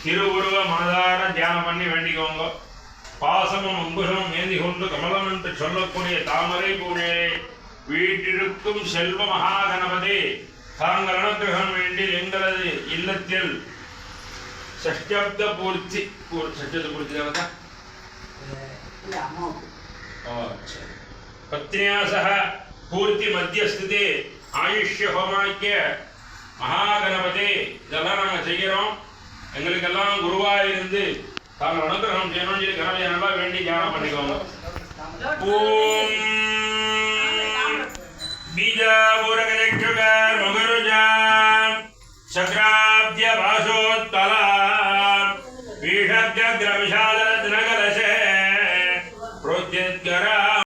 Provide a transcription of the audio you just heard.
திருவுருவ மனதார தியானம் பண்ணி வேண்டிக்கோங்க. பாசமும் அங்குஷமும் ஏந்தி கொண்டு கமலம் என்று சொல்லக்கூடிய தாமரை பூனே வீட்டிற்கும் செல்வ மகாகணபதி தாங்கள் அனுகிரகம் வேண்டி எங்களது இல்லத்தில் षष्ट्यब्द पूर्ति षष्ट्यब्द पूर्ति देवता पत्न्या सह पूर्ति मध्यस्थिते आयुष्य होमाक्य महागणपति இதெல்லாம் நாங்க செய்கிறோம். எங்களுக்கெல்லாம் குருவா இருந்து தாங்கள் அனுகிரகம் செய்யணும் சொல்லி கணவனை நல்லா வேண்டி தியானம் பண்ணிக்கோங்க. ஓம் பீஜாபூரகஜக்ஷுகர் முகருஜாம் சக்ராப்திய பாசோத்பலா